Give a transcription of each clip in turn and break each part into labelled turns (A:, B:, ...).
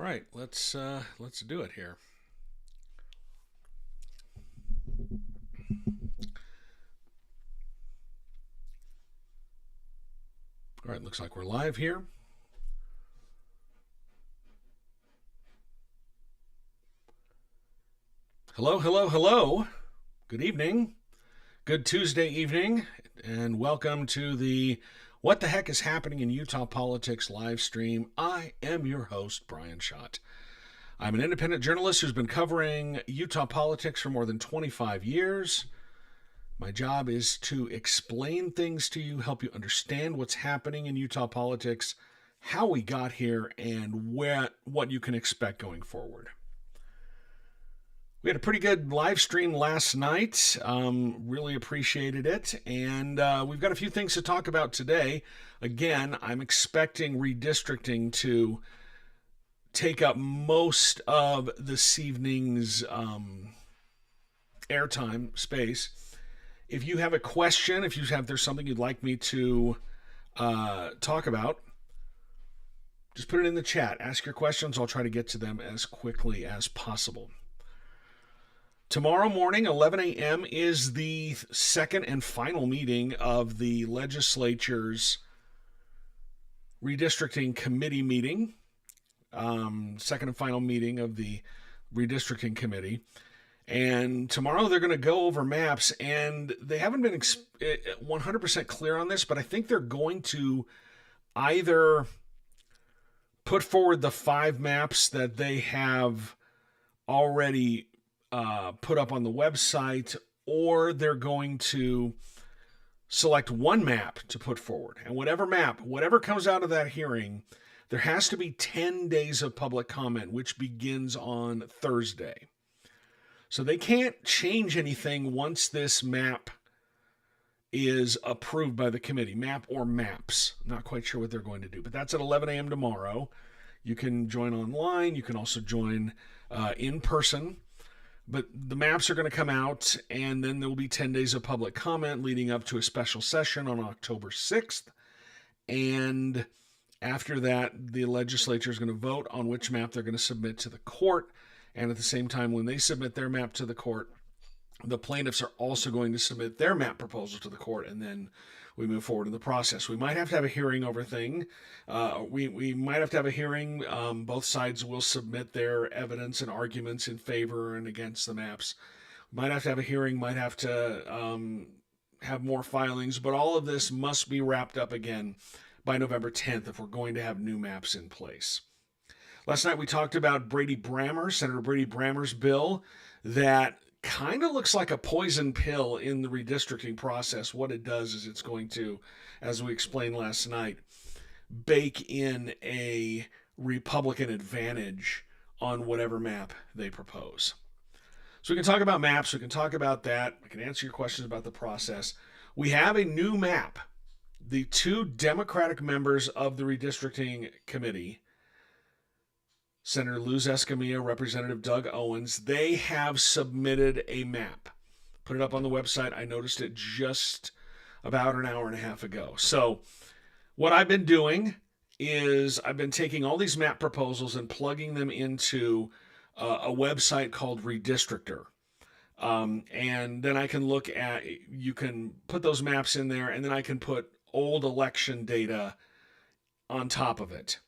A: right, let's do it here. All right, looks like we're live here. Hello, hello, hello. Good evening. Good Tuesday evening, and welcome to the What the Heck is Happening in Utah Politics live stream. I am your host, Brian Schott. I'm an independent journalist who's been covering Utah politics for more than 25 years. My job is to explain things to you, help you understand what's happening in Utah politics, how we got here, and what you can expect going forward. We had a pretty good live stream last night. Really appreciated it. And we've got a few things to talk about today. Again, I'm expecting redistricting to take up most of this evening's airtime space. If you have a question, if there's something you'd like me to talk about, just put it in the chat. Ask your questions. I'll try to get to them as quickly as possible. Tomorrow morning, 11 a.m., is the second and final meeting of the legislature's redistricting committee meeting. Second and final meeting of the redistricting committee. And tomorrow they're going to go over maps, and they haven't been 100% clear on this, but I think they're going to either put forward the 5 maps that they have already put up on the website, or they're going to select one map to put forward. And whatever comes out of that hearing, there has to be 10 days of public comment, which begins on Thursday. So they can't change anything once this map is approved by the committee. Map or maps. I'm not quite sure what they're going to do, but that's at 11 a.m. tomorrow. You can join online. You can also join in person. But the maps are going to come out, and then there will be 10 days of public comment leading up to a special session on October 6th. And after that, the legislature is going to vote on which map they're going to submit to the court. And at the same time, when they submit their map to the court, the plaintiffs are also going to submit their map proposal to the court, and then we move forward in the process. We might have to have a hearing over thing. We might have to have a hearing. Both sides will submit their evidence and arguments in favor and against the maps. Might have to have a hearing, might have to have more filings, but all of this must be wrapped up again by November 10th if we're going to have new maps in place. Last night we talked about Senator Brady Brammer's bill that kind of looks like a poison pill in the redistricting process. What it does is it's going to, as we explained last night, bake in a Republican advantage on whatever map they propose. So we can talk about maps, we can talk about that, I can answer your questions about the process. We have a new map. The 2 Democratic members of the redistricting committee, Senator Luz Escamilla, Representative Doug Owens, they have submitted a map. Put it up on the website. I noticed it just about an hour and a half ago. So what I've been doing is I've been taking all these map proposals and plugging them into a website called Redistrictor. And then I can you can put those maps in there, and then I can put old election data on top of it.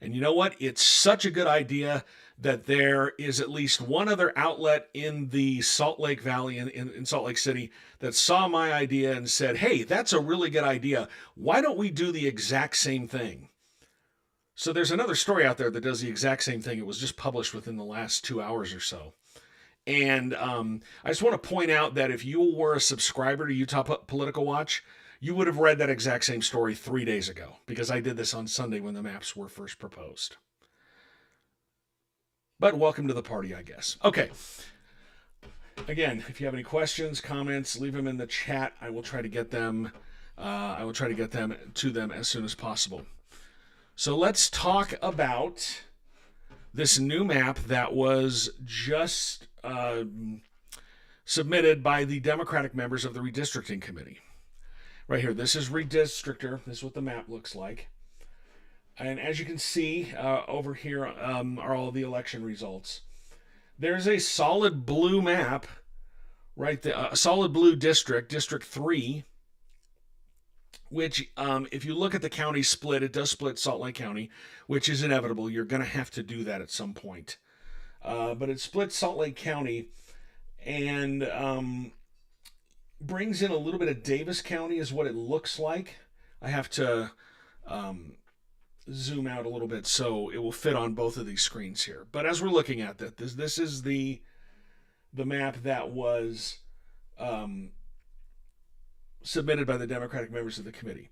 A: And you know what? It's such a good idea that there is at least one other outlet in the Salt Lake Valley, in Salt Lake City, that saw my idea and said, hey, that's a really good idea. Why don't we do the exact same thing? So there's another story out there that does the exact same thing. It was just published within the last 2 hours or so. And I just want to point out that if you were a subscriber to Utah Political Watch, you would have read that exact same story 3 days ago, because I did this on Sunday when the maps were first proposed. But welcome to the party, I guess. Okay. Again, if you have any questions, comments, leave them in the chat. I will try to get them. To them as soon as possible. So let's talk about this new map that was just submitted by the Democratic members of the redistricting committee. Right here, this is Redistrictor. This is what the map looks like. And as you can see over here are all the election results. There's a solid blue map right there, a solid blue district, District 3, which, if you look at the county split, it does split Salt Lake County, which is inevitable. You're going to have to do that at some point. But it splits Salt Lake County and brings in a little bit of Davis County, is what it looks like. I have to zoom out a little bit so it will fit on both of these screens here. But as we're looking at that, this is the map that was submitted by the Democratic members of the committee.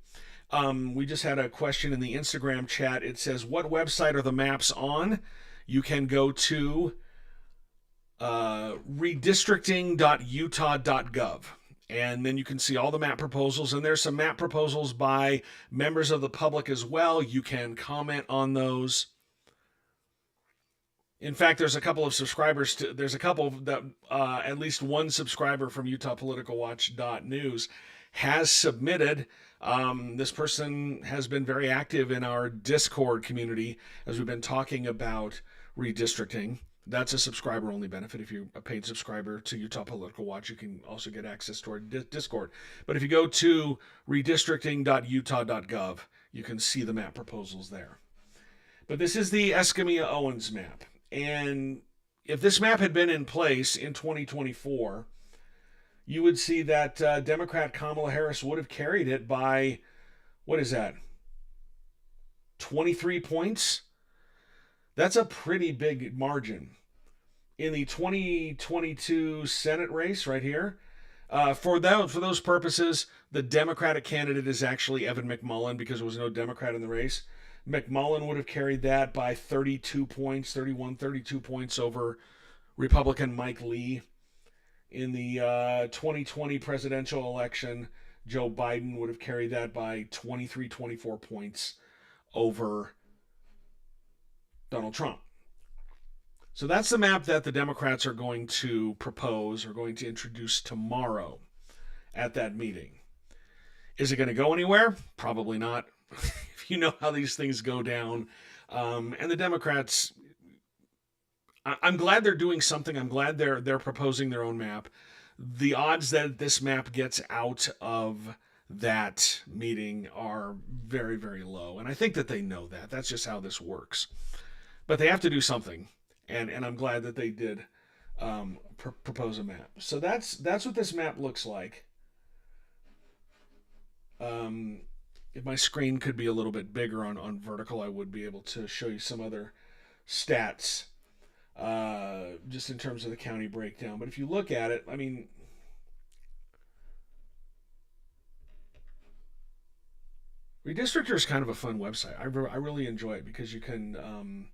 A: We just had a question in the Instagram chat. It says, what website are the maps on? You can go to redistricting.utah.gov. And then you can see all the map proposals. And there's some map proposals by members of the public as well. You can comment on those. In fact, there's a couple of subscribers. There's a couple that at least one subscriber from UtahPoliticalWatch.news has submitted. This person has been very active in our Discord community as we've been talking about redistricting. That's a subscriber-only benefit. If you're a paid subscriber to Utah Political Watch, you can also get access to our Discord. But if you go to redistricting.utah.gov, you can see the map proposals there. But this is the Escamilla-Owens map. And if this map had been in place in 2024, you would see that Democrat Kamala Harris would have carried it by, what is that, 23 points? That's a pretty big margin. In the 2022 Senate race right here, for those purposes, the Democratic candidate is actually Evan McMullin because there was no Democrat in the race. McMullin would have carried that by 32 points over Republican Mike Lee. In the 2020 presidential election, Joe Biden would have carried that by 24 points over Donald Trump. So that's the map that the Democrats are going to propose or going to introduce tomorrow at that meeting. Is it going to go anywhere? Probably not. If you know how these things go down. And the Democrats, I'm glad they're doing something. I'm glad they're proposing their own map. The odds that this map gets out of that meeting are very, very low. And I think that they know that. That's just how this works. But they have to do something, and I'm glad that they did propose a map. So that's what this map looks like. If my screen could be a little bit bigger on vertical, I would be able to show you some other stats just in terms of the county breakdown. But if you look at it, I mean, Redistrictor is kind of a fun website. I really enjoy it because you can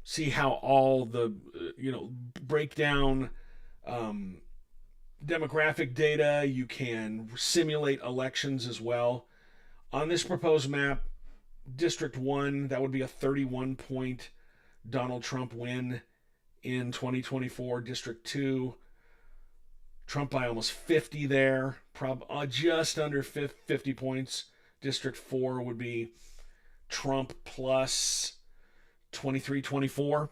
A: see how all the break down demographic data. You can simulate elections as well. On this proposed map, District 1, that would be a 31-point Donald Trump win in 2024. District 2, Trump by almost 50 there, just under 50 points. District 4 would be Trump plus 23-24.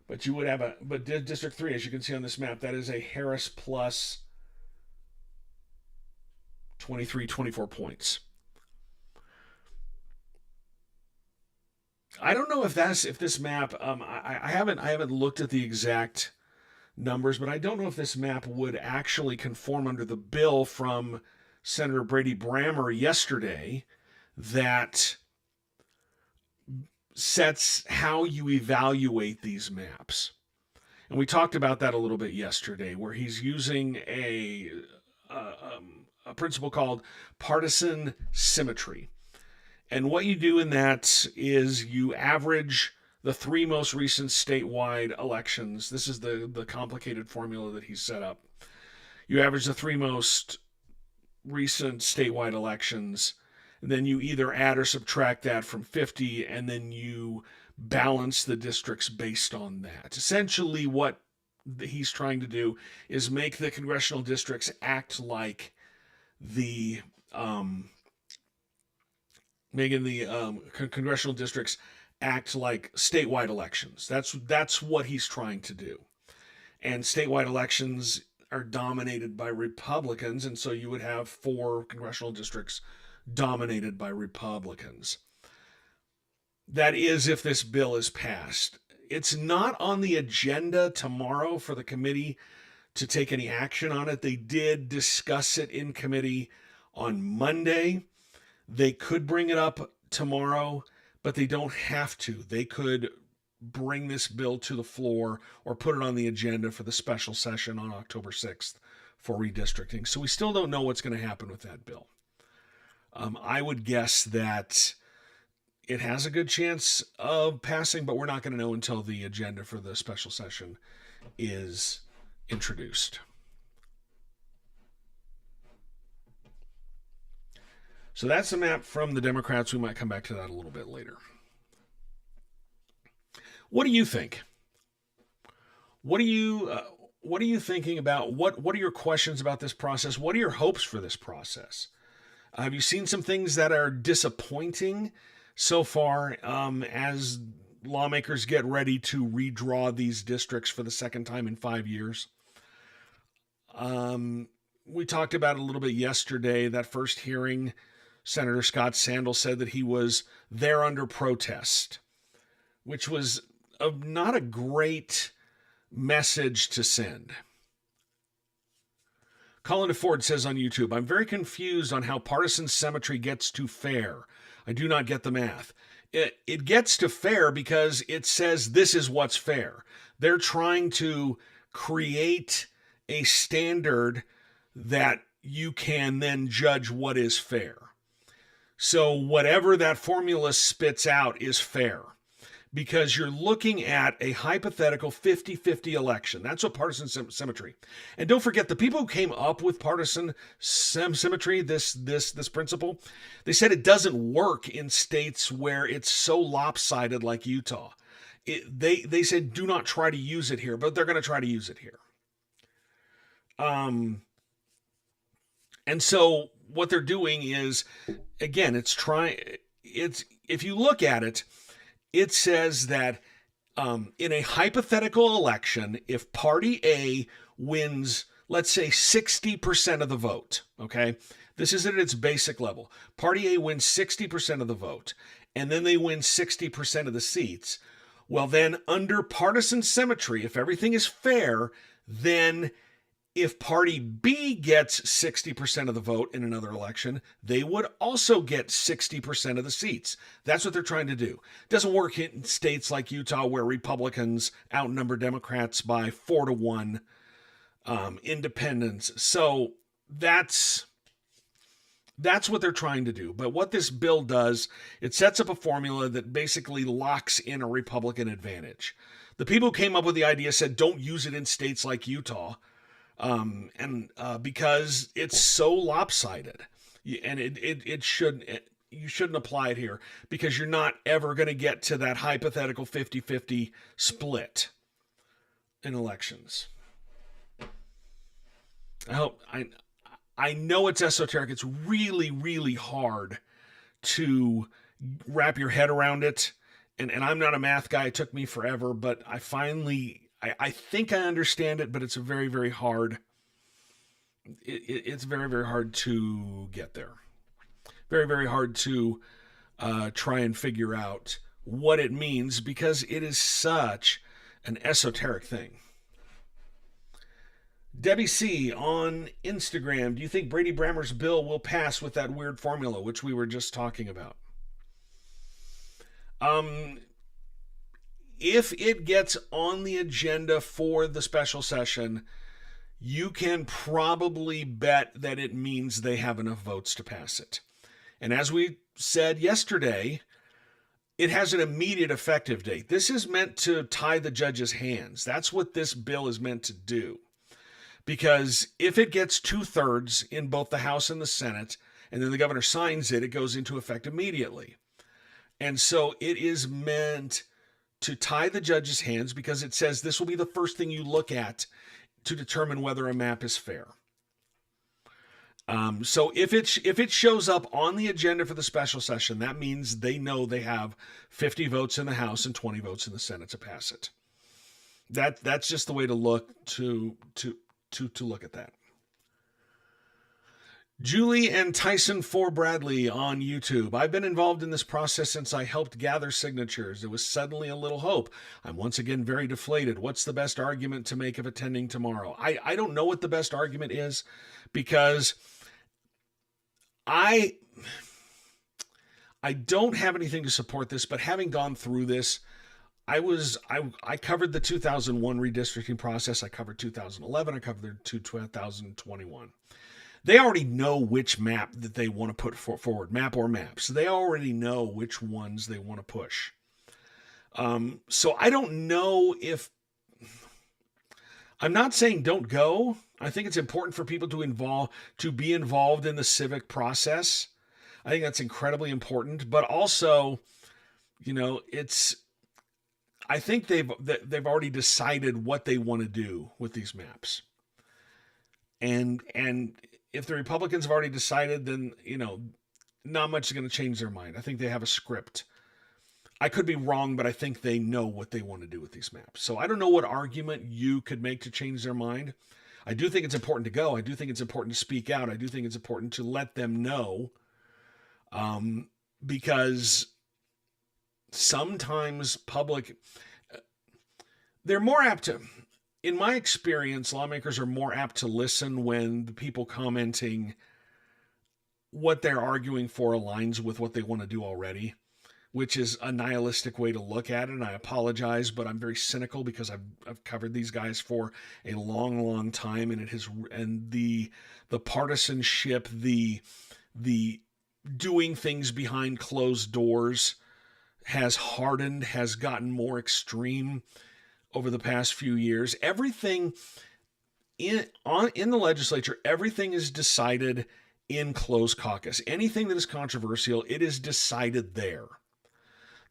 A: But you would have District 3, as you can see on this map, that is a Harris plus 23-24 points. I don't know if this map. I haven't looked at the exact numbers, but I don't know if this map would actually conform under the bill from Senator Brady Brammer yesterday that sets how you evaluate these maps. And we talked about that a little bit yesterday, where he's using a principle called partisan symmetry. And what you do in that is you average the three most recent statewide elections. This is the complicated formula that he's set up. You average the three most recent statewide elections, and then you either add or subtract that from 50, and then you balance the districts based on that. Essentially, what he's trying to do is make the congressional districts act like the making the congressional districts act like statewide elections. That's what he's trying to do. And statewide elections are dominated by Republicans, and so you would have 4 congressional districts dominated by Republicans. That is, if this bill is passed. It's not on the agenda tomorrow for the committee to take any action on it. They did discuss it in committee on Monday. They could bring it up tomorrow, but they don't have to. They could bring this bill to the floor or put it on the agenda for the special session on October 6th for redistricting. So we still don't know what's going to happen with that bill. I would guess that it has a good chance of passing, but we're not going to know until the agenda for the special session is introduced. So that's the map from the Democrats. We might come back to that a little bit later. What do you think? What are you thinking about? What are your questions about this process? What are your hopes for this process? Have you seen some things that are disappointing so far as lawmakers get ready to redraw these districts for the second time in 5 years? We talked about it a little bit yesterday. That first hearing, Senator Scott Sandell said that he was there under protest, which was not a great message to send. Colin DeFord says on YouTube, I'm very confused on how partisan symmetry gets to fair. I do not get the math. It gets to fair because it says this is what's fair. They're trying to create a standard that you can then judge what is fair. So whatever that formula spits out is fair, because you're looking at a hypothetical 50-50 election. That's what partisan symmetry. And don't forget, the people who came up with partisan symmetry, this principle, they said it doesn't work in states where it's so lopsided like Utah. They said do not try to use it here, but they're going to try to use it here. And so what they're doing is, again, if you look at it, it says that in a hypothetical election, if Party A wins, let's say 60% of the vote, okay? This is at its basic level. Party A wins 60% of the vote, and then they win 60% of the seats. Well, then under partisan symmetry, if everything is fair, then if Party B gets 60% of the vote in another election, they would also get 60% of the seats. That's what they're trying to do. It doesn't work in states like Utah where Republicans outnumber Democrats by 4-1, independents. So that's what they're trying to do. But what this bill does, it sets up a formula that basically locks in a Republican advantage. The people who came up with the idea said don't use it in states like Utah. Because it's so lopsided, and you shouldn't apply it here, because you're not ever going to get to that hypothetical 50-50 split in elections. I know it's esoteric. It's really, really hard to wrap your head around it. And I'm not a math guy. It took me forever, but I think I understand it, but it's very, very hard. It's very, very hard to get there. Very, very hard to try and figure out what it means, because it is such an esoteric thing. Debbie C. on Instagram, do you think Brady Brammer's bill will pass with that weird formula, which we were just talking about? If it gets on the agenda for the special session, you can probably bet that it means they have enough votes to pass it. And as we said yesterday, it has an immediate effective date. This is meant to tie the judge's hands. That's what this bill is meant to do. Because if it gets 2/3 in both the House and the Senate, and then the governor signs it, it goes into effect immediately. And so it is meant to tie the judge's hands, because it says this will be the first thing you look at to determine whether a map is fair. So if it shows up on the agenda for the special session, that means they know they have 50 votes in the House and 20 votes in the Senate to pass it. That's just the way to look look at that. Julie and Tyson for Bradley on YouTube. I've been involved in this process since I helped gather signatures. It was suddenly a little hope. I'm once again very deflated. What's the best argument to make of attending tomorrow? I don't know what the best argument is, because I don't have anything to support this, but having gone through this, I covered the 2001 redistricting process. I covered 2011. I covered 2021. They already know which map that they want to put forward, map or maps. They already know which ones they want to push. So I don't know if... I'm not saying don't go. I think it's important for people to be involved in the civic process. I think that's incredibly important. But also, I think they've already decided what they want to do with these maps. And if the Republicans have already decided, then, not much is going to change their mind. I think they have a script. I could be wrong, but I think they know what they want to do with these maps. So I don't know what argument you could make to change their mind. I do think it's important to go. I do think it's important to speak out. I do think it's important to let them know, because sometimes they're more apt to... In my experience, lawmakers are more apt to listen when the people commenting what they're arguing for aligns with what they want to do already, which is a nihilistic way to look at it. And I apologize, but I'm very cynical because I've covered these guys for a long, long time, and the partisanship, the doing things behind closed doors has hardened, has gotten more extreme over the past few years. Everything in the legislature, everything is decided in closed caucus. Anything that is controversial, it is decided there.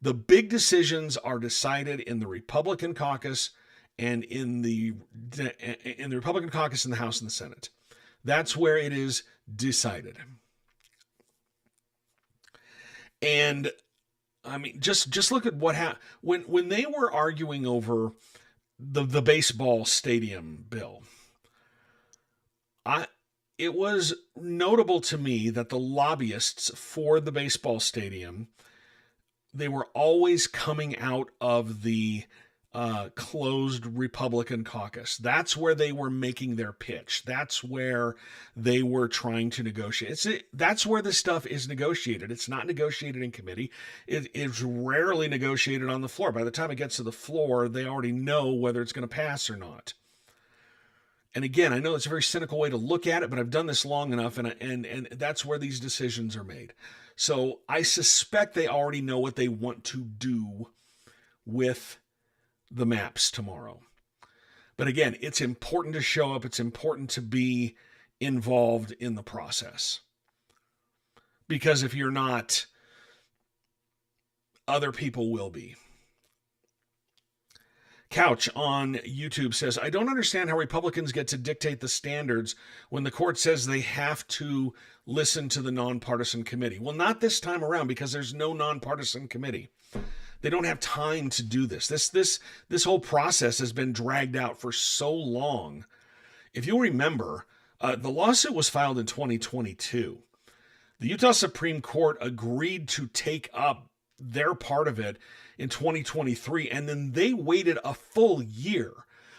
A: The big decisions are decided in the Republican caucus and in the Republican caucus in the House and the Senate. That's where it is decided. And I mean, just look at what happened when they were arguing over the baseball stadium bill. It was notable to me that the lobbyists for the baseball stadium, they were always coming out of the closed Republican caucus. That's where they were making their pitch. That's where they were trying to negotiate. That's where this stuff is negotiated. It's not negotiated in committee. It's rarely negotiated on the floor. By the time it gets to the floor, they already know whether it's going to pass or not. And again, I know it's a very cynical way to look at it, but I've done this long enough, and that's where these decisions are made. So I suspect they already know what they want to do with the maps tomorrow. But again, it's important to show up. It's important to be involved in the process. Because if you're not, other people will be. Couch on YouTube says, I don't understand how Republicans get to dictate the standards when the court says they have to listen to the nonpartisan committee. Well, not this time around, because there's no nonpartisan committee. They don't have time to do this. This whole process has been dragged out for so long. If you'll remember, the lawsuit was filed in 2022. The Utah Supreme Court agreed to take up their part of it in 2023, and then they waited a full year.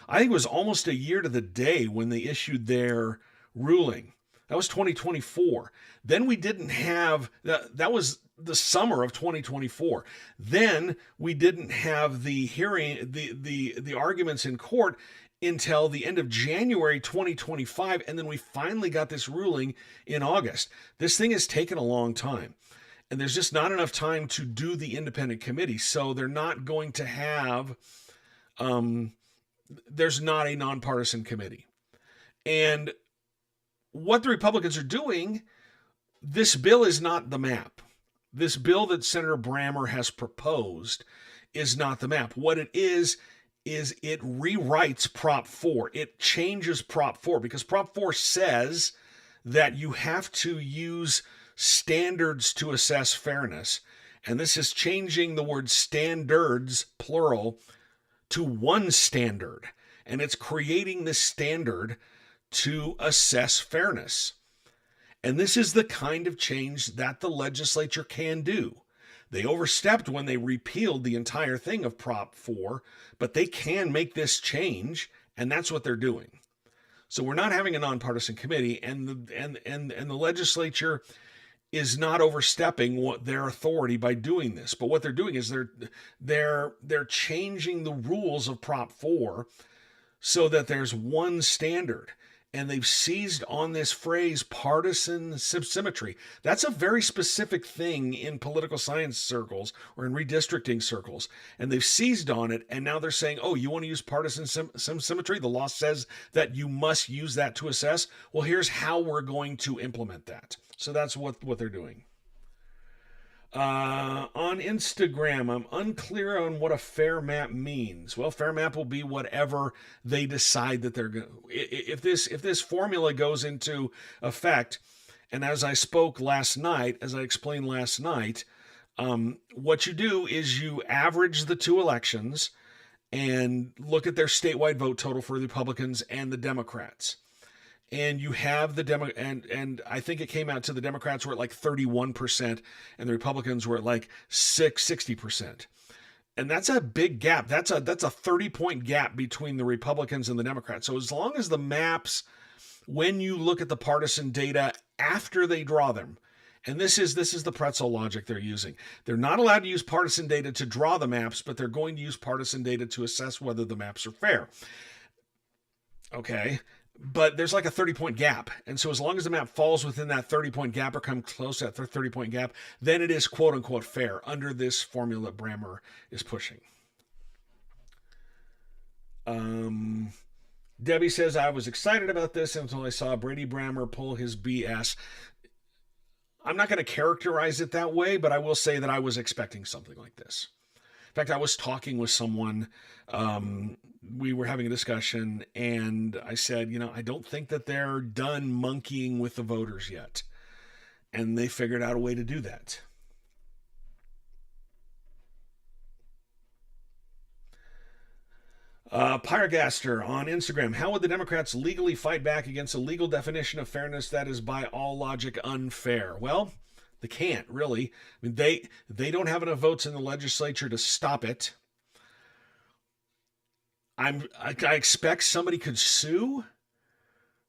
A: I think it was almost a year to the day when they issued their ruling. That was 2024. Then we didn't have, that was the summer of 2024. Then we didn't have the hearing, the arguments in court until the end of January 2025, and then we finally got this ruling in August. This thing has taken a long time, and there's just not enough time to do the independent committee, so they're not going to have, there's not a nonpartisan committee. And what the Republicans are doing, this bill is not the map. This bill that Senator Brammer has proposed is not the map. What it is it rewrites Prop 4. It changes Prop 4, because Prop 4 says that you have to use standards to assess fairness. And this is changing the word standards, plural, to one standard. And it's creating this standard to assess fairness. And this is the kind of change that the legislature can do. They overstepped when they repealed the entire thing of Prop 4, but they can make this change, and that's what they're doing. So we're not having a nonpartisan committee, and the legislature is not overstepping their authority by doing this. But what they're doing is they're changing the rules of Prop 4 so that there's one standard. And they've seized on this phrase, partisan symmetry. That's a very specific thing in political science circles or in redistricting circles. And they've seized on it, and now they're saying, oh, you want to use partisan symmetry? The law says that you must use that to assess. Well, here's how we're going to implement that. So that's what they're doing. On Instagram, I'm unclear on what a fair map means. Well, fair map will be whatever they decide that they're going to. If this formula goes into effect, and as I explained last night, what you do is you average the two elections and look at their statewide vote total for the Republicans and the Democrats. And you have and I think it came out to the Democrats were at like 31% and the Republicans were at like 60%. And that's a big gap. That's a 30-point gap between the Republicans and the Democrats. So as long as the maps, when you look at the partisan data after they draw them, and this is the pretzel logic they're using. They're not allowed to use partisan data to draw the maps, but they're going to use partisan data to assess whether the maps are fair. Okay. But there's like a 30-point gap. And so as long as the map falls within that 30-point gap or comes close to that 30-point gap, then it is quote-unquote fair under this formula Brammer is pushing. Debbie says, I was excited about this until I saw Brady Brammer pull his BS. I'm not going to characterize it that way, but I will say that I was expecting something like this. In fact, I was talking with someone, we were having a discussion, and I said, I don't think that they're done monkeying with the voters yet. And they figured out a way to do that. Pyrgaster on Instagram. How would the Democrats legally fight back against a legal definition of fairness that is by all logic unfair? Well, they can't, really. I mean, they don't have enough votes in the legislature to stop it. I expect somebody could sue,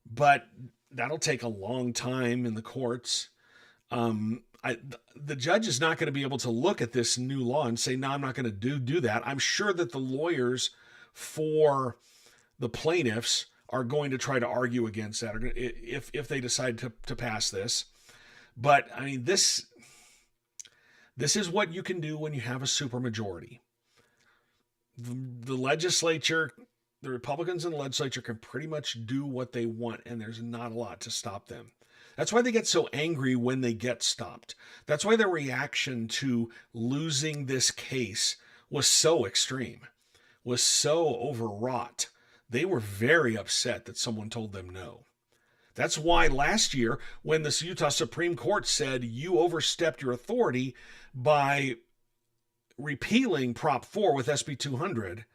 A: but that'll take a long time in the courts. The judge is not going to be able to look at this new law and say, no, I'm not going to do that. I'm sure that the lawyers for the plaintiffs are going to try to argue against that if they decide to pass this. But I mean, this is what you can do when you have a supermajority. The legislature, the Republicans in the legislature can pretty much do what they want, and there's not a lot to stop them. That's why they get so angry when they get stopped. That's why their reaction to losing this case was so extreme, was so overwrought. They were very upset that someone told them no. That's why last year, when the Utah Supreme Court said you overstepped your authority by repealing Prop 4 with SB 200,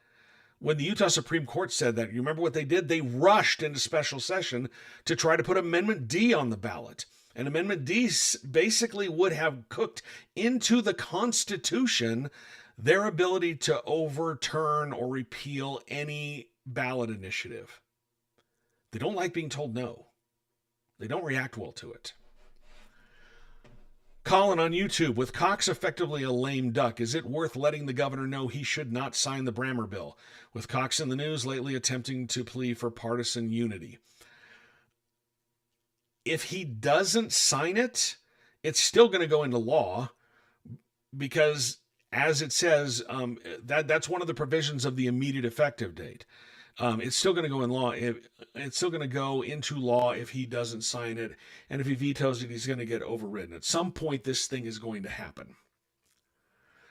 A: when the Utah Supreme Court said that, you remember what they did? They rushed into special session to try to put Amendment D on the ballot. And Amendment D basically would have cooked into the Constitution their ability to overturn or repeal any ballot initiative. They don't like being told no. They don't react well to it. Colin on YouTube, with Cox effectively a lame duck, is it worth letting the governor know he should not sign the Brammer bill? With Cox in the news lately attempting to plea for partisan unity. If he doesn't sign it, it's still going to go into law because, as it says, that's one of the provisions of the immediate effective date. It's still going to go in law. It's still going to go into law if he doesn't sign it. And if he vetoes it, he's going to get overridden. At some point, this thing is going to happen.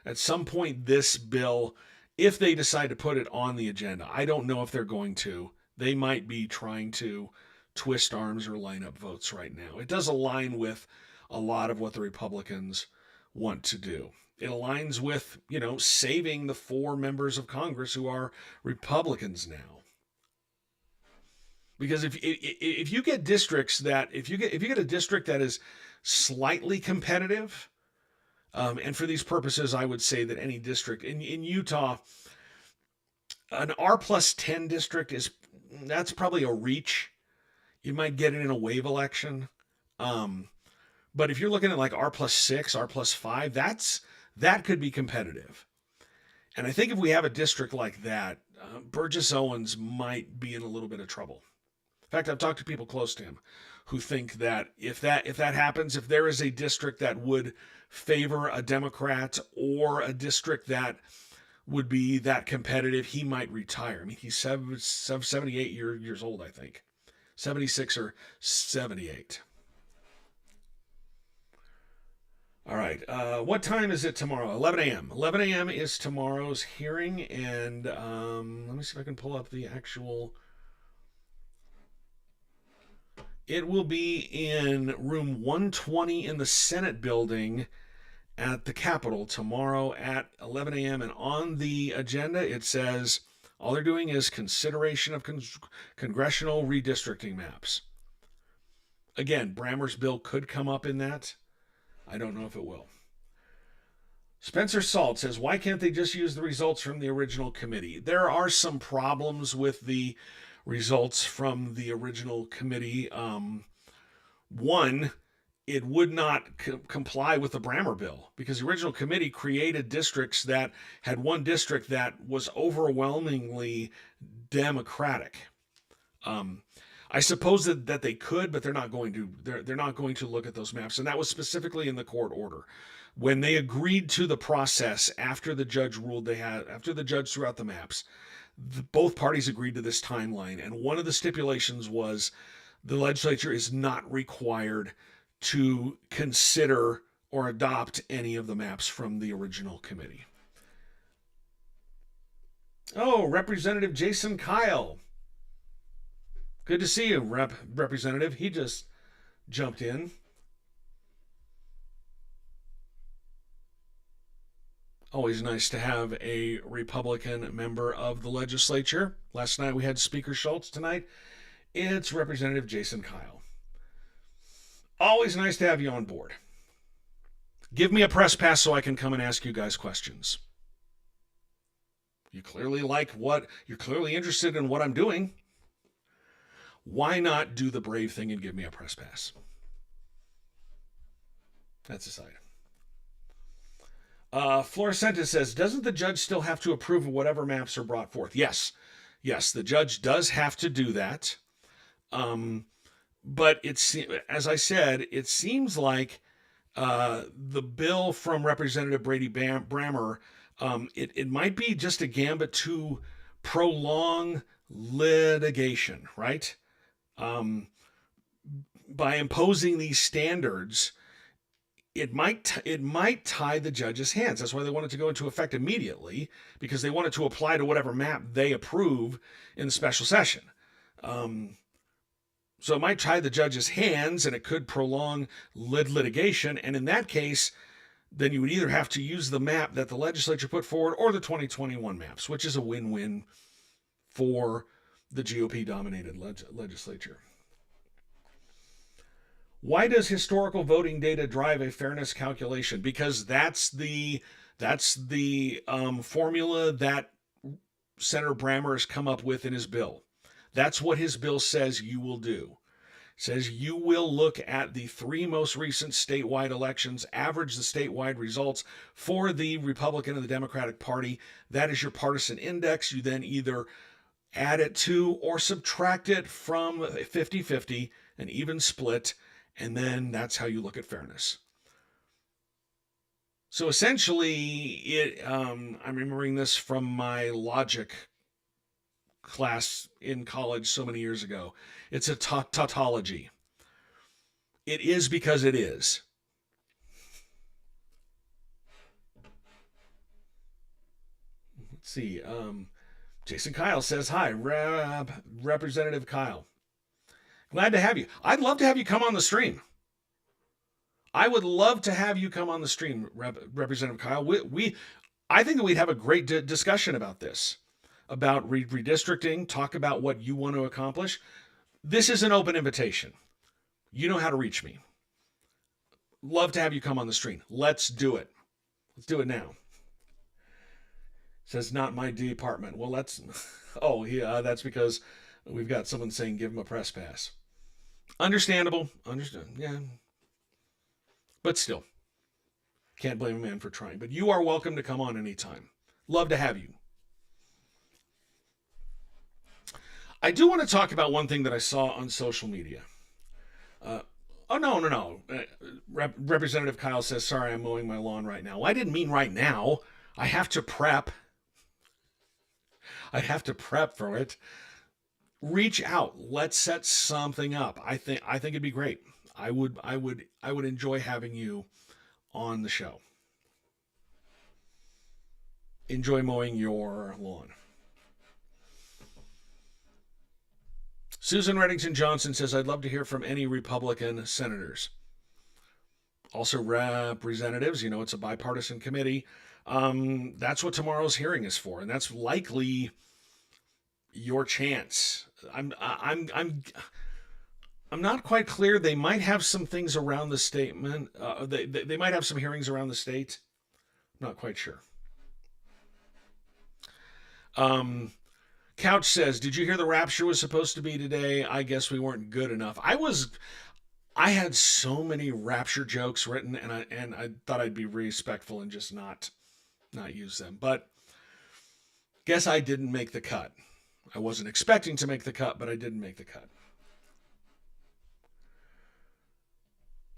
A: At some point, this bill, if they decide to put it on the agenda, I don't know if they're going to. They might be trying to twist arms or line up votes right now. It does align with a lot of what the Republicans want to do. It aligns with, saving the 4 members of Congress who are Republicans now. Because if you get districts that if you get a district that is slightly competitive, and for these purposes, I would say that any district in Utah, an R+10 district that's probably a reach. You might get it in a wave election. But if you're looking at like R+6, R+5, that could be competitive. And I think if we have a district like that, Burgess Owens might be in a little bit of trouble. In fact, I've talked to people close to him who think that if that happens, if there is a district that would favor a Democrat or a district that would be that competitive, he might retire. I mean, he's 78 years old, I think. 76 or 78. All right. What time is it tomorrow? 11 a.m. 11 a.m. is tomorrow's hearing. And let me see if I can pull up the actual... It will be in room 120 in the Senate building at the Capitol tomorrow at 11 a.m. And on the agenda, it says all they're doing is consideration of congressional redistricting maps. Again, Brammer's bill could come up in that. I don't know if it will. Spencer Salt says, why can't they just use the results from the original committee? There are some problems with the results from the original committee. One, it would not comply with the Brammer bill because the original committee created districts that had one district that was overwhelmingly Democratic. I suppose that they could, but they're not going to. They're not going to look at those maps, and that was specifically in the court order when they agreed to the process after the judge ruled. After the judge threw out the maps, both parties agreed to this timeline, and one of the stipulations was the legislature is not required to consider or adopt any of the maps from the original committee. Oh, Representative Jason Kyle. Good to see you, Representative. He just jumped in. Always nice to have a Republican member of the legislature. Last night we had Speaker Schultz. Tonight it's Representative Jason Kyle. Always nice to have you on board. Give me a press pass so I can come and ask you guys questions. You clearly you're clearly interested in what I'm doing. Why not do the brave thing and give me a press pass? That's aside. Floricenta says, doesn't the judge still have to approve of whatever maps are brought forth? Yes, the judge does have to do that. But as I said, it seems like the bill from Representative Brady Brammer, it might be just a gambit to prolong litigation, right? By imposing these standards, it might tie the judge's hands. That's why they want it to go into effect immediately, because they want it to apply to whatever map they approve in the special session. So it might tie the judge's hands, and it could prolong litigation. And in that case, then you would either have to use the map that the legislature put forward or the 2021 maps, which is a win-win for the GOP-dominated legislature. Why does historical voting data drive a fairness calculation? Because that's the formula that Senator Brammer has come up with in his bill. That's what his bill says you will do. It says you will look at the 3 most recent statewide elections, average the statewide results for the Republican and the Democratic Party. That is your partisan index. You then either add it to or subtract it from 50-50, an even split, and then that's how you look at fairness. So essentially, I'm remembering this from my logic class in college so many years ago. It's a tautology. It is because it is. Let's see. Jason Kyle says, hi, Representative Kyle. Glad to have you. I'd love to have you come on the stream. I would love to have you come on the stream, Representative Kyle. I think that we'd have a great discussion about this, about redistricting, talk about what you want to accomplish. This is an open invitation. You know how to reach me. Love to have you come on the stream. Let's do it. Let's do it now. Says not my department. Well, that's because we've got someone saying give him a press pass. Understandable. Understood. Yeah. But still, can't blame a man for trying. But you are welcome to come on anytime. Love to have you. I do want to talk about one thing that I saw on social media. No. Representative Kyle says, sorry, I'm mowing my lawn right now. Well, I didn't mean right now. I have to prep. For it. Reach out. Let's set something up. I think it'd be great. I would enjoy having you on the show. Enjoy mowing your lawn. Susan Reddington Johnson says, I'd love to hear from any Republican senators. Also representatives, it's a bipartisan committee. That's what tomorrow's hearing is for, and that's likely your chance. I'm not quite clear. They might have some things around the statement. They might have some hearings around the state. I'm not quite sure. Couch says, did you hear the rapture was supposed to be today? I guess we weren't good enough. I had so many rapture jokes written, and I thought I'd be respectful and just not use them. But guess I didn't make the cut. I wasn't expecting to make the cut, but I didn't make the cut.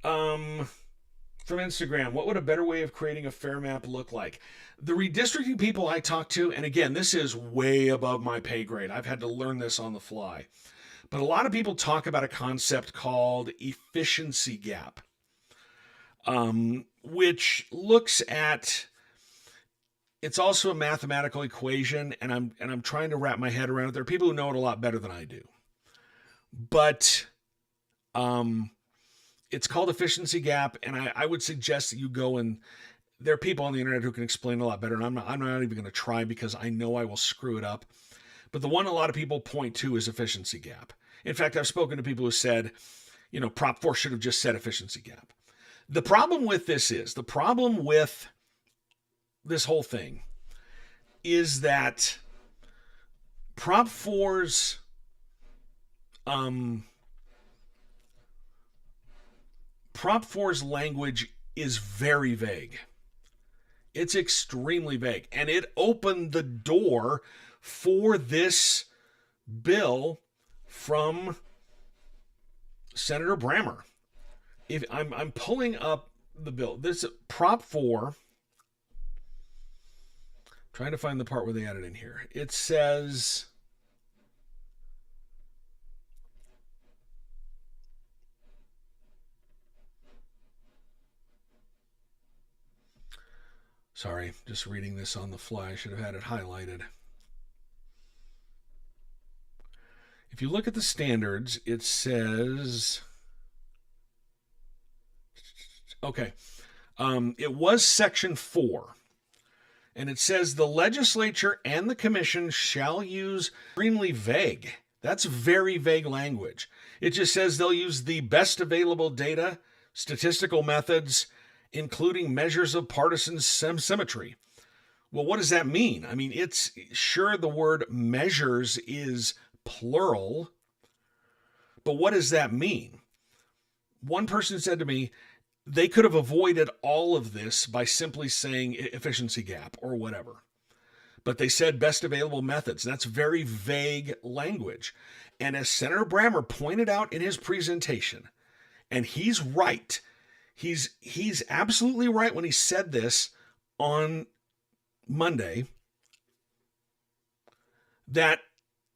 A: From Instagram, what would a better way of creating a fair map look like? The redistricting people I talked to, and again, this is way above my pay grade. I've had to learn this on the fly. But a lot of people talk about a concept called efficiency gap, which looks at, it's also a mathematical equation, and I'm trying to wrap my head around it. There are people who know it a lot better than I do. But it's called efficiency gap, and I would suggest that you go and there are people on the internet who can explain a lot better, and I'm not even going to try because I know I will screw it up. But the one a lot of people point to is efficiency gap. In fact, I've spoken to people who said, Prop 4 should have just said efficiency gap. The problem with this whole thing is that Prop 4's language is very vague. It's extremely vague, and it opened the door for this bill from Senator Brammer. If I'm pulling up the bill, this Prop 4, trying to find the part where they added in here. It says, sorry, just reading this on the fly. I should have had it highlighted. If you look at the standards, it says, okay, it was Section 4. And it says the legislature and the commission shall use extremely vague. That's very vague language. It just says they'll use the best available data, statistical methods, including measures of partisan symmetry. Well, what does that mean? I mean, it's sure the word measures is plural, but what does that mean? One person said to me, they could have avoided all of this by simply saying efficiency gap or whatever. But they said best available methods. That's very vague language. And as Senator Brammer pointed out in his presentation, and he's right, he's absolutely right when he said this on Monday, that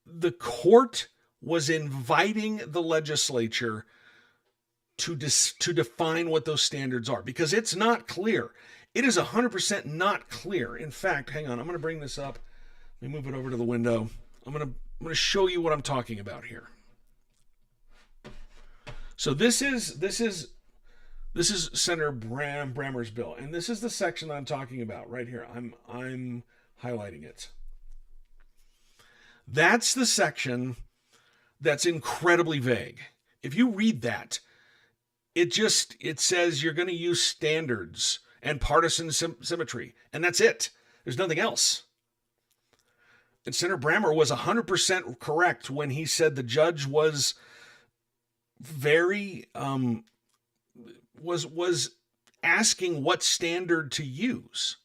A: the court was inviting the legislature to define what those standards are, because it's not clear. It is 100% not clear. In fact, hang on, I'm going to bring this up. Let me move it over to the window. I'm going to show you what I'm talking about here. So this is Senator Brammer's bill, and this is the section that I'm talking about right here. I'm highlighting it. That's the section that's incredibly vague. If you read that, it says you're going to use standards and partisan symmetry, and that's it. There's nothing else. And Senator Brammer was 100% correct when he said the judge was very was asking what standard to use.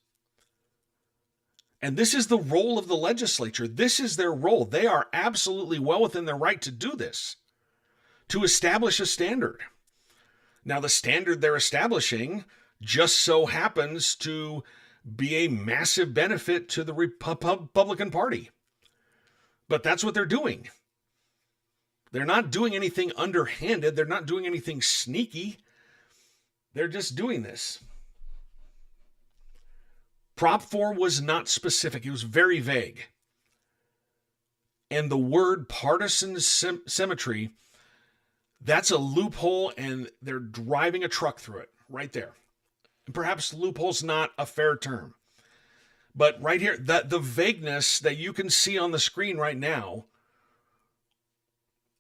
A: And this is the role of the legislature. This is their role. They are absolutely well within their right to do this, to establish a standard. Now, the standard they're establishing just so happens to be a massive benefit to the Republican Party. But that's what they're doing. They're not doing anything underhanded. They're not doing anything sneaky. They're just doing this. Prop 4 was not specific. It was very vague. And the word partisan symmetry, that's a loophole, and they're driving a truck through it right there. And perhaps loophole's not a fair term. But right here, the vagueness that you can see on the screen right now,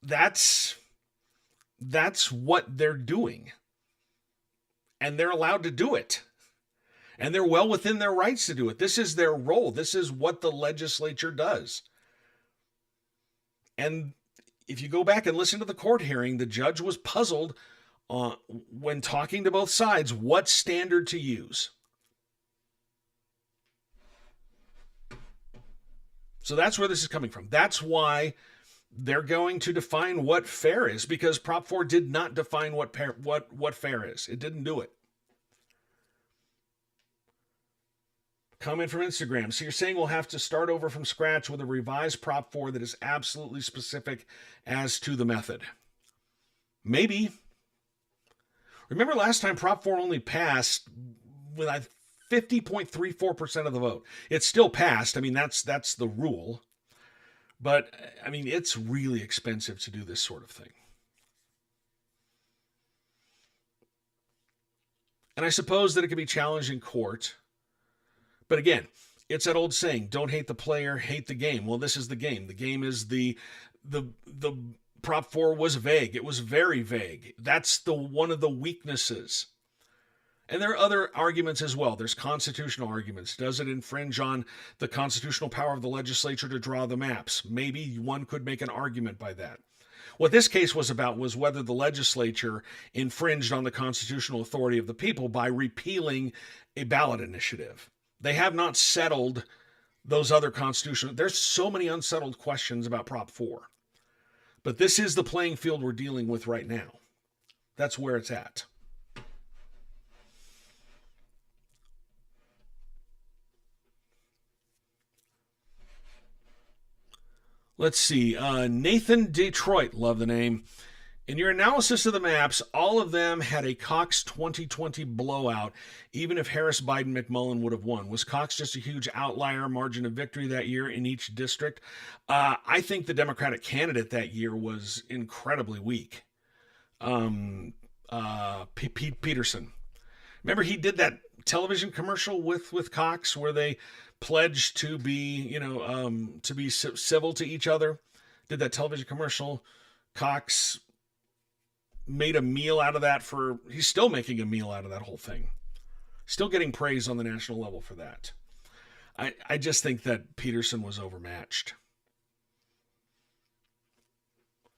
A: that's what they're doing. And they're allowed to do it. And they're well within their rights to do it. This is their role. This is what the legislature does. And if you go back and listen to the court hearing, the judge was puzzled when talking to both sides what standard to use. So that's where this is coming from. That's why they're going to define what fair is, because Prop 4 did not define what fair is. It didn't do it. Comment from Instagram. So you're saying we'll have to start over from scratch with a revised Prop 4 that is absolutely specific as to the method. Maybe. Remember last time Prop 4 only passed with 50.34% of the vote. It still passed. I mean, that's the rule. But, I mean, it's really expensive to do this sort of thing. And I suppose that it can be challenged in court. But again, it's that old saying, don't hate the player, hate the game. Well, this is the game. The game is the Prop 4 was vague. It was very vague. That's one of the weaknesses. And there are other arguments as well. There's constitutional arguments. Does it infringe on the constitutional power of the legislature to draw the maps? Maybe one could make an argument by that. What this case was about was whether the legislature infringed on the constitutional authority of the people by repealing a ballot initiative. They have not settled those other constitutional. There's so many unsettled questions about Prop 4. But this is the playing field we're dealing with right now. That's where it's at. Let's see. Nathan Detroit, love the name. In your analysis of the maps, all of them had a Cox 2020 blowout, even if Harris, Biden, McMullen would have won. Was Cox just a huge outlier margin of victory that year in each district? I think the Democratic candidate that year was incredibly weak. Peterson. Remember he did that television commercial with Cox where they pledged to be, to be civil to each other? Did that television commercial. Cox made a meal out of that he's still making a meal out of that whole thing. Still getting praise on the national level for that. I just think that Peterson was overmatched.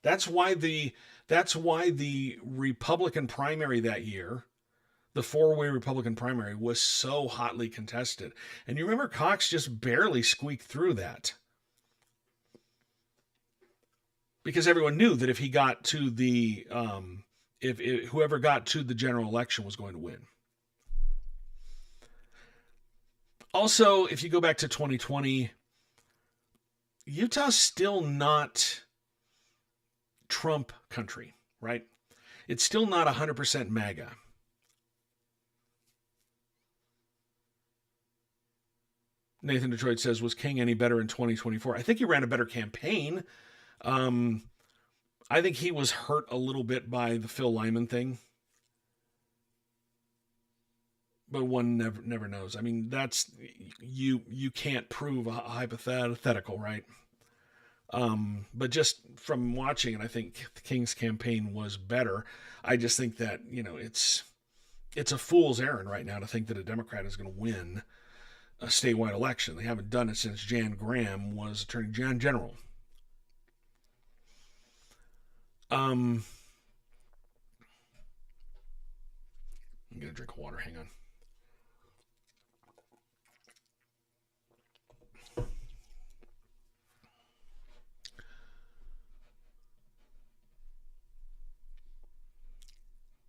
A: That's why the Republican primary that year, the four-way Republican primary, was so hotly contested. And you remember Cox just barely squeaked through that. Because everyone knew that if he got to the, whoever got to the general election was going to win. Also, if you go back to 2020, Utah's still not Trump country, right? It's still not 100% MAGA. Nathan Detroit says, was King any better in 2024? I think he ran a better campaign. I think he was hurt a little bit by the Phil Lyman thing, but one never knows. I mean, that's you can't prove a hypothetical, right? But just from watching it, I think the King's campaign was better. I just think that it's a fool's errand right now to think that a Democrat is going to win a statewide election. They haven't done it since Jan Graham was Attorney General. I'm gonna drink water. Hang on.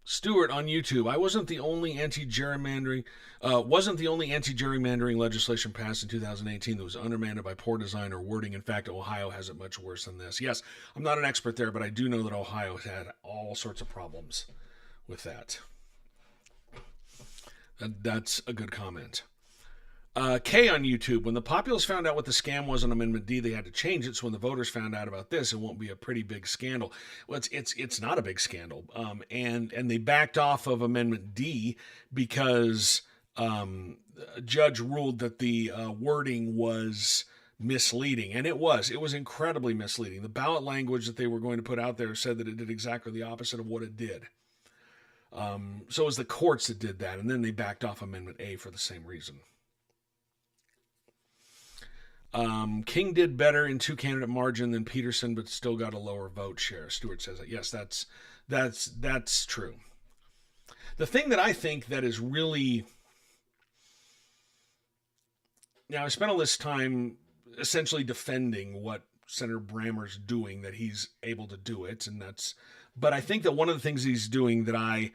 A: Stewart on YouTube. I wasn't the only anti-gerrymandering legislation passed in 2018 that was undermined by poor design or wording. In fact, Ohio has it much worse than this. Yes, I'm not an expert there, but I do know that Ohio had all sorts of problems with that. That's a good comment. K on YouTube. When the populace found out what the scam was on Amendment D, they had to change it. So when the voters found out about this, it won't be a pretty big scandal. Well, it's not a big scandal. And they backed off of Amendment D because a judge ruled that the wording was misleading, and it was incredibly misleading. The ballot language that they were going to put out there said that it did exactly the opposite of what it did. So it was the courts that did that, and then they backed off Amendment A for the same reason. King did better in 2-candidate margin than Peterson, but still got a lower vote share. Stewart says that. Yes, that's true. The thing that I think that is really... Now, I spent all this time essentially defending what Senator Brammer's doing, that he's able to do it, and that's... But I think that one of the things he's doing that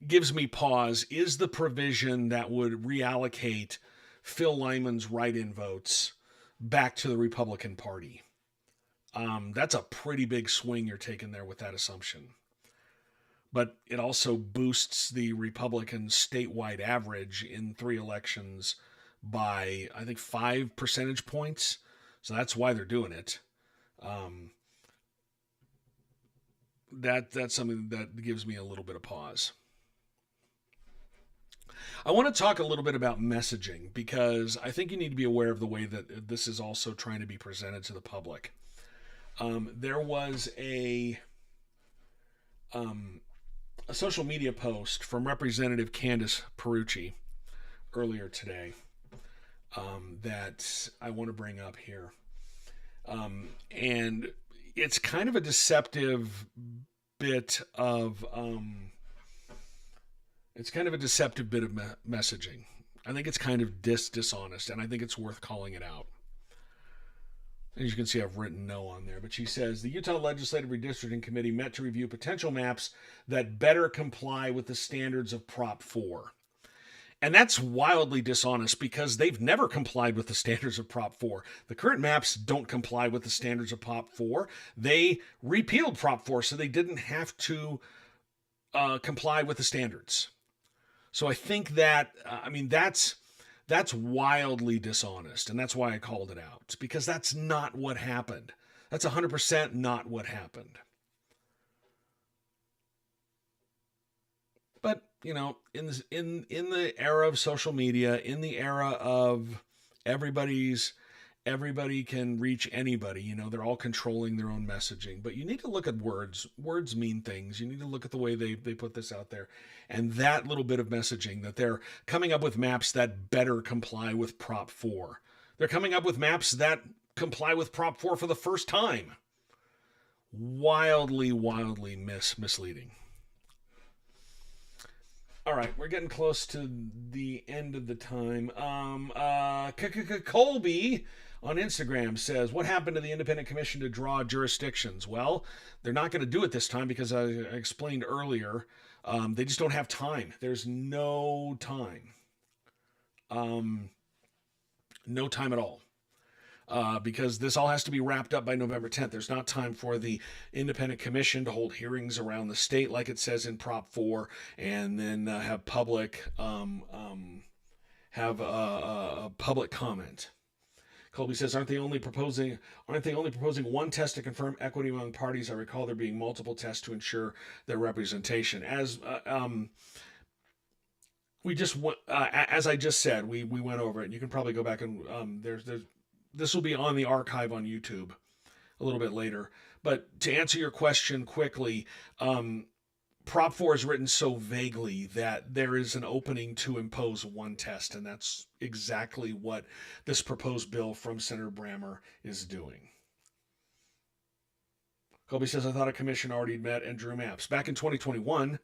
A: gives me pause is the provision that would reallocate Phil Lyman's write-in votes back to the Republican Party. That's a pretty big swing you're taking there with that assumption. But it also boosts the Republican statewide average in 3 elections by, I think, 5 percentage points. So that's why they're doing it. That's something that gives me a little bit of pause. I want to talk a little bit about messaging, because I think you need to be aware of the way that this is also trying to be presented to the public. There was a social media post from Representative Candace Perucci earlier today that I want to bring up here. And it's kind of a deceptive bit of... It's kind of a deceptive bit of messaging. I think it's kind of dishonest, and I think it's worth calling it out. As you can see, I've written no on there, but she says, the Utah Legislative Redistricting Committee met to review potential maps that better comply with the standards of Prop 4. And that's wildly dishonest, because they've never complied with the standards of Prop 4. The current maps don't comply with the standards of Prop 4. They repealed Prop 4, so they didn't have to comply with the standards. So I think that, that's wildly dishonest, and that's why I called it out, because that's not what happened. That's 100% not what happened. But, in the era of social media, in the era of everybody can reach anybody, they're all controlling their own messaging. But you need to look at words. Words mean things. You need to look at the way they put this out there. And that little bit of messaging, that they're coming up with maps that better comply with Prop 4. They're coming up with maps that comply with Prop 4 for the first time. Wildly misleading. All right, we're getting close to the end of the time. Colby on Instagram says, what happened to the Independent Commission to draw jurisdictions? Well, they're not going to do it this time, because I explained earlier, they just don't have time. There's no time. No time at all. Because this all has to be wrapped up by November 10th. There's not time for the Independent Commission to hold hearings around the state like it says in Prop 4, and then have public comment. Colby says, aren't they only proposing one test to confirm equity among parties? I recall there being multiple tests to ensure their representation. As I just said, we went over it. You can probably go back and there's this will be on the archive on YouTube a little bit later. But to answer your question quickly, Prop 4 is written so vaguely that there is an opening to impose one test, and that's exactly what this proposed bill from Senator Brammer is doing. Colby says, I thought a commission already met and drew maps back in 2021,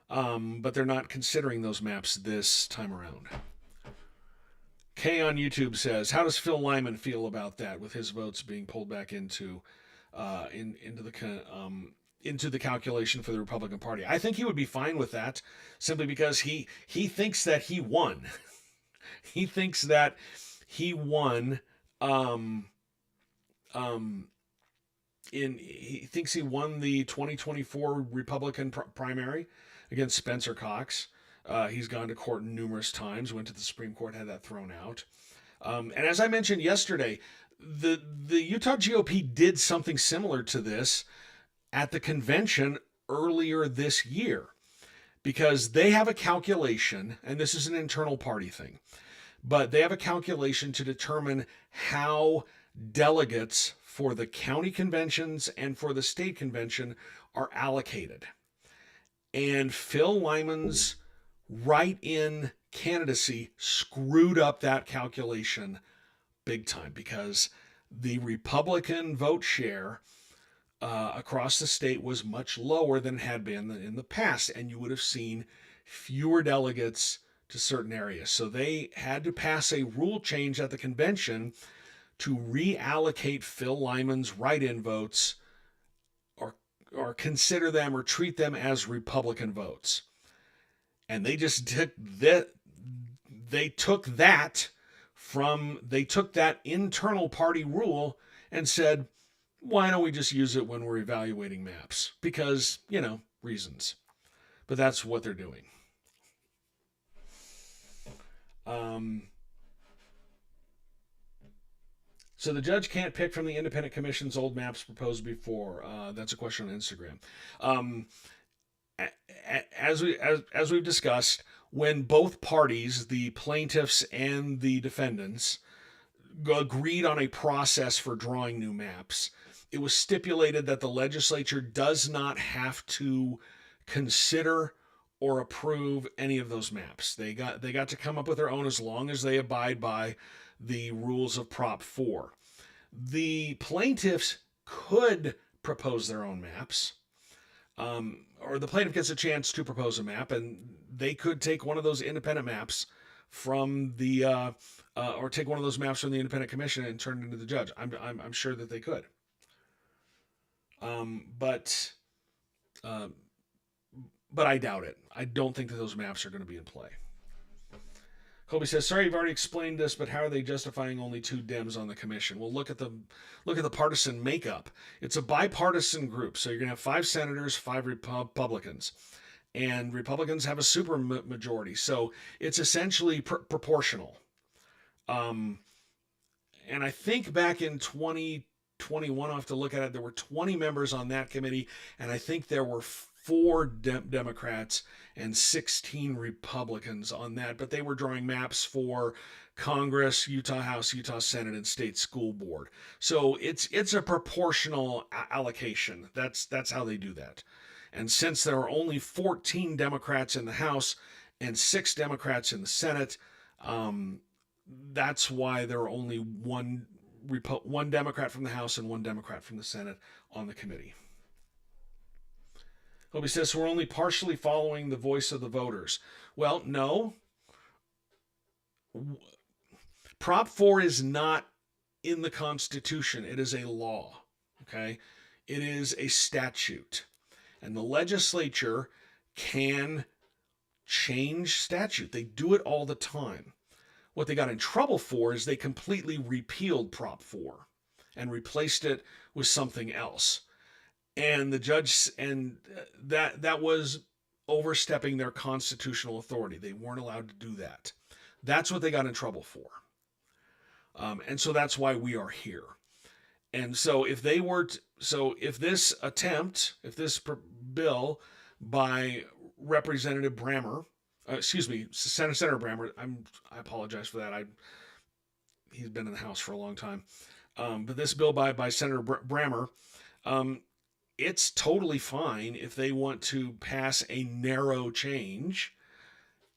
A: but they're not considering those maps this time around. Kay on YouTube says, how does Phil Lyman feel about that, with his votes being pulled back into the calculation for the Republican Party? I think he would be fine with that, simply because he thinks that he won. He thinks that he won. He thinks he won the 2024 Republican primary against Spencer Cox. He's gone to court numerous times, went to the Supreme Court, had that thrown out. And as I mentioned yesterday, the Utah GOP did something similar to this at the convention earlier this year, because they have a calculation, and this is an internal party thing, but they have a calculation to determine how delegates for the county conventions and for the state convention are allocated. And Phil Lyman's write-in candidacy screwed up that calculation big time, because the Republican vote share across the state was much lower than it had been in the past, and you would have seen fewer delegates to certain areas. So they had to pass a rule change at the convention to reallocate Phil Lyman's write-in votes, or consider them or treat them as Republican votes. And they just took that. They took that internal party rule and said, why don't we just use it when we're evaluating maps? Because, reasons. But that's what they're doing. So the judge can't pick from the independent commission's old maps proposed before. That's a question on Instagram. As we've discussed, when both parties, the plaintiffs and the defendants, agreed on a process for drawing new maps, it was stipulated that the legislature does not have to consider or approve any of those maps. They got to come up with their own, as long as they abide by the rules of Prop 4. The plaintiffs could propose their own maps, or the plaintiff gets a chance to propose a map, and they could take one of those independent maps from the, or take one of those maps from the independent commission and turn it into the judge. I'm sure that they could. But I doubt it. I don't think that those maps are going to be in play. Colby says, sorry, you've already explained this, but how are they justifying only 2 Dems on the commission? Well, look at the partisan makeup. It's a bipartisan group. So you're going to have 5 senators, 5 Republicans. And Republicans have a super majority. So it's essentially proportional. And I think back in 2021, I'll have to look at it, there were 20 members on that committee, and I think there were 4 Democrats and 16 Republicans on that, but they were drawing maps for Congress, Utah House, Utah Senate, and State School Board. So it's a proportional allocation. That's how they do that. And since there are only 14 Democrats in the House and 6 Democrats in the Senate, that's why there are only one Democrat from the House and 1 Democrat from the Senate on the committee. Hobie says, we're only partially following the voice of the voters. Well, no. Prop 4 is not in the Constitution. It is a law. Okay? It is a statute. And the legislature can change statute. They do it all the time. What they got in trouble for is they completely repealed Prop 4 and replaced it with something else. And the judge, and that was overstepping their constitutional authority. They weren't allowed to do that. That's what they got in trouble for. And so that's why we are here. And so if they were, if this bill by Representative Brammer, Senator Brammer, I apologize for that. He's been in the House for a long time. But this bill by Senator Brammer, it's totally fine if they want to pass a narrow change,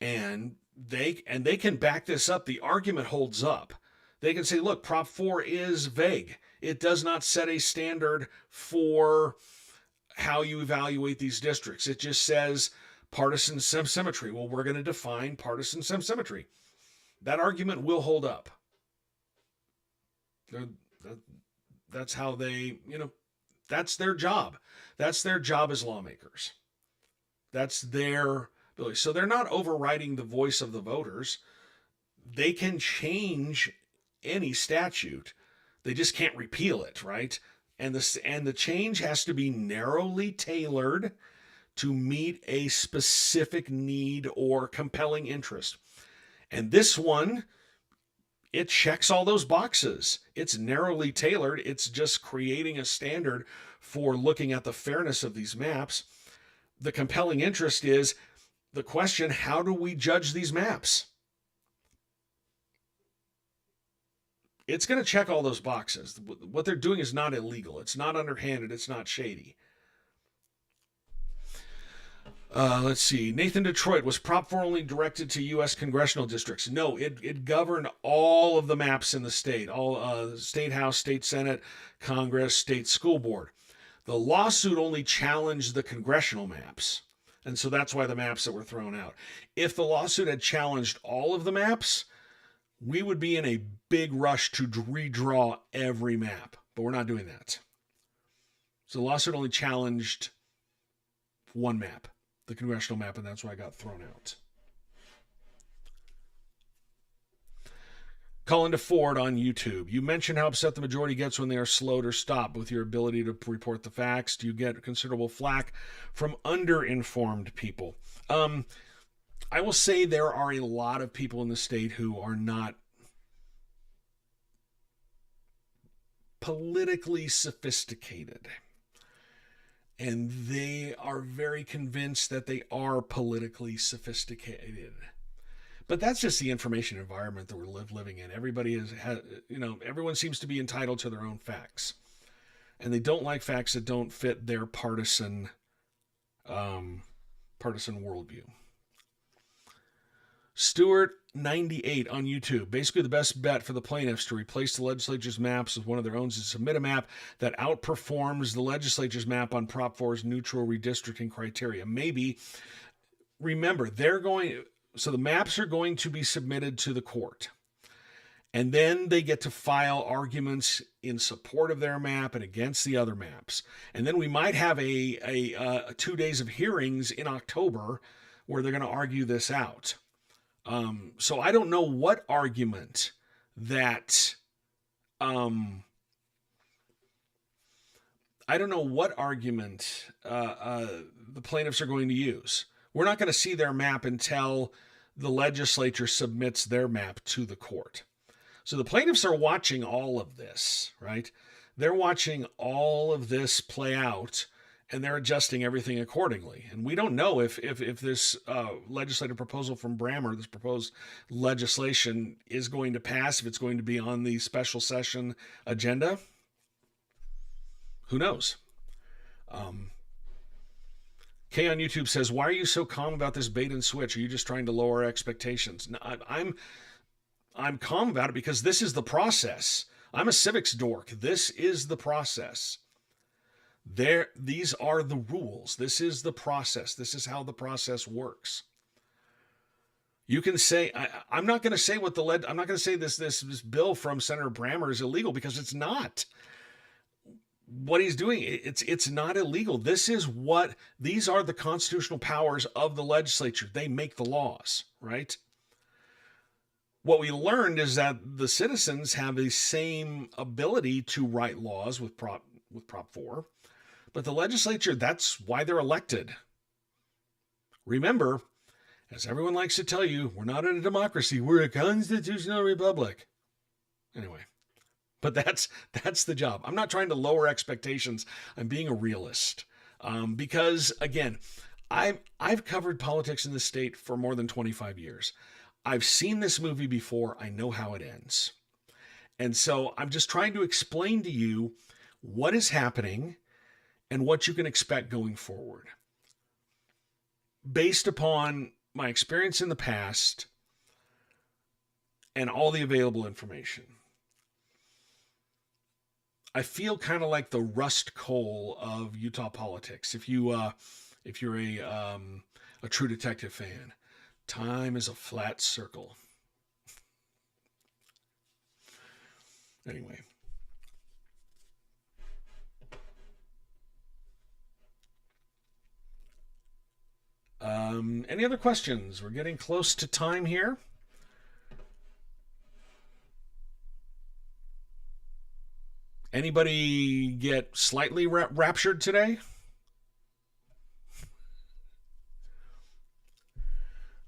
A: and they can back this up. The argument holds up. They can say, look, Prop 4 is vague. It does not set a standard for how you evaluate these districts. It just says partisan symmetry. Well, we're going to define partisan symmetry. That argument will hold up. That's how they, that's their job. That's their job as lawmakers. That's their ability. So they're not overriding the voice of the voters. They can change any statute. They just can't repeal it, right? And the change has to be narrowly tailored to meet a specific need or compelling interest. And this one, it checks all those boxes. It's narrowly tailored. It's just creating a standard for looking at the fairness of these maps. The compelling interest is the question, how do we judge these maps? It's going to check all those boxes. What they're doing is not illegal. It's not underhanded. It's not shady. Let's see. Nathan Detroit, was Prop 4 only directed to U.S. congressional districts? No, it governed all of the maps in the state, all state house, state senate, Congress, state school board. The lawsuit only challenged the congressional maps, and so that's why the maps that were thrown out. If the lawsuit had challenged all of the maps, we would be in a big rush to redraw every map, but we're not doing that. So the lawsuit only challenged one map, the congressional map, and that's why I got thrown out. Colin DeFord on YouTube. You mentioned how upset the majority gets when they are slowed or stopped with your ability to report the facts. Do you get considerable flack from underinformed people? I will say there are a lot of people in the state who are not politically sophisticated. And they are very convinced that they are politically sophisticated. But that's just the information environment that we're living in. Everybody everyone seems to be entitled to their own facts. And they don't like facts that don't fit their partisan worldview. Stewart98 on YouTube. Basically, the best bet for the plaintiffs to replace the legislature's maps with one of their own is to submit a map that outperforms the legislature's map on Prop 4's neutral redistricting criteria. Maybe, remember, so the maps are going to be submitted to the court. And then they get to file arguments in support of their map and against the other maps. And then we might have a 2 days of hearings in October where they're going to argue this out. So I don't know what argument that the plaintiffs are going to use. We're not going to see their map until the legislature submits their map to the court. So the plaintiffs are watching all of this, right? They're watching all of this play out, and they're adjusting everything accordingly. And we don't know if this legislative proposal from Brammer, this proposed legislation, is going to pass, if it's going to be on the special session agenda. Who knows? Kay on YouTube says, why are you so calm about this bait and switch? Are you just trying to lower expectations? No, I'm calm about it because this is the process. I'm a civics dork. This is the process. These are the rules. This is the process. This is how the process works. You can say, I'm not going to say I'm not going to say this bill from Senator Brammer is illegal, because it's not. What he's doing, it's not illegal. These are the constitutional powers of the legislature. They make the laws, right? What we learned is that the citizens have the same ability to write laws with Prop 4. But the legislature, that's why they're elected. Remember, as everyone likes to tell you, we're not in a democracy. We're a constitutional republic. Anyway, but that's the job. I'm not trying to lower expectations. I'm being a realist. Because again, I've covered politics in the state for more than 25 years. I've seen this movie before. I know how it ends. And so I'm just trying to explain to you what is happening and what you can expect going forward. Based upon my experience in the past and all the available information. I feel kind of like the Rust Cohle of Utah politics. If you're a True Detective fan, time is a flat circle. Anyway. Any other questions? We're getting close to time here. Anybody get slightly raptured today?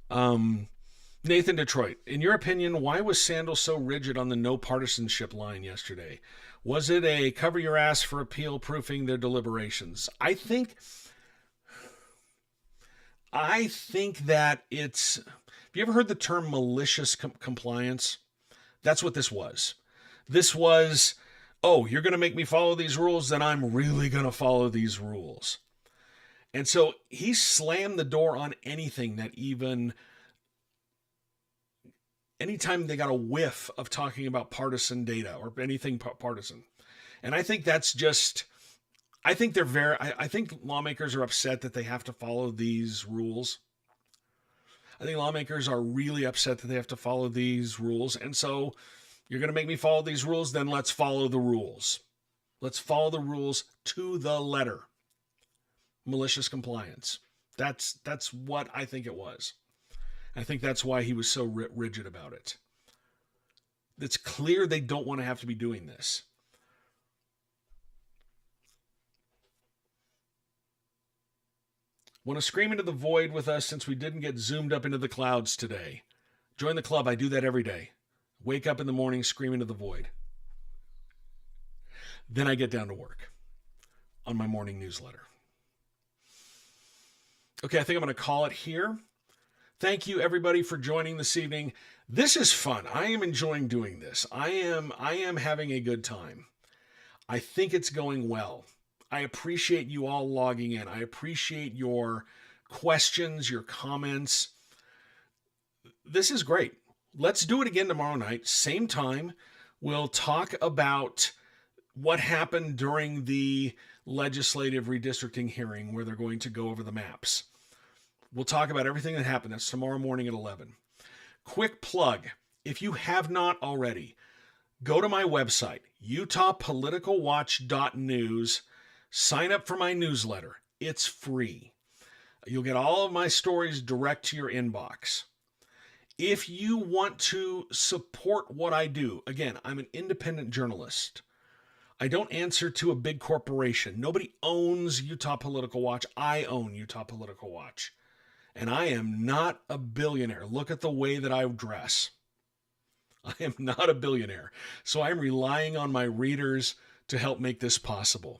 A: Nathan Detroit, in your opinion, why was Sandals so rigid on the no partisanship line yesterday? Was it a cover your ass for appeal proofing their deliberations? I think that it's... Have you ever heard the term malicious compliance? That's what this was. This was, oh, you're going to make me follow these rules, then I'm really going to follow these rules. And so he slammed the door on anything that anytime they got a whiff of talking about partisan data or anything partisan. And I think that's just... I think lawmakers are upset that they have to follow these rules. I think lawmakers are really upset that they have to follow these rules. And so you're going to make me follow these rules, then let's follow the rules. Let's follow the rules to the letter. Malicious compliance. That's what I think it was. I think that's why he was so rigid about it. It's clear they don't want to have to be doing this. Want to scream into the void with us since we didn't get zoomed up into the clouds today? Join the club. I do that every day. Wake up in the morning, scream into the void. Then I get down to work on my morning newsletter. Okay, I think I'm going to call it here. Thank you, everybody, for joining this evening. This is fun. I am enjoying doing this. I am having a good time. I think it's going well. I appreciate you all logging in. I appreciate your questions, your comments. This is great. Let's do it again tomorrow night, same time. We'll talk about what happened during the legislative redistricting hearing where they're going to go over the maps. We'll talk about everything that happened. That's tomorrow morning at 11. Quick plug. If you have not already, go to my website, utahpoliticalwatch.news. Sign up for my newsletter. It's free. You'll get all of my stories direct to your inbox. If you want to support what I do, again, I'm an independent journalist. I don't answer to a big corporation. Nobody owns Utah Political Watch. I own Utah Political Watch. And I am not a billionaire. Look at the way that I dress. I am not a billionaire. So I'm relying on my readers to help make this possible.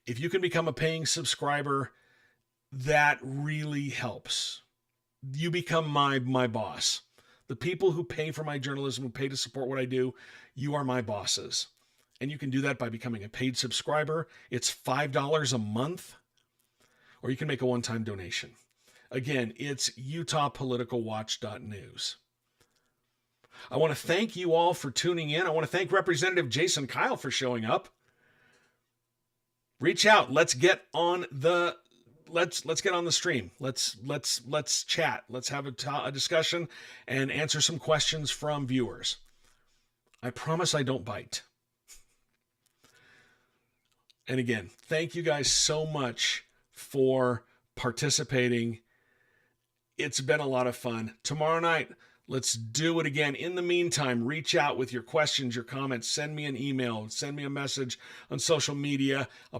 A: If you can become a paying subscriber, that really helps. You become my boss. The people who pay for my journalism, who pay to support what I do, you are my bosses. And you can do that by becoming a paid subscriber. It's $5 a month, or you can make a one-time donation. Again, it's utahpoliticalwatch.news. I want to thank you all for tuning in. I want to thank Representative Jason Kyle for showing up. Reach out. Let's get on the stream. Let's chat. Let's have a discussion and answer some questions from viewers. I promise I don't bite. And again, thank you guys so much for participating. It's been a lot of fun. Tomorrow night, let's do it again. In the meantime, reach out with your questions, your comments. Send me an email. Send me a message on social media. I'll be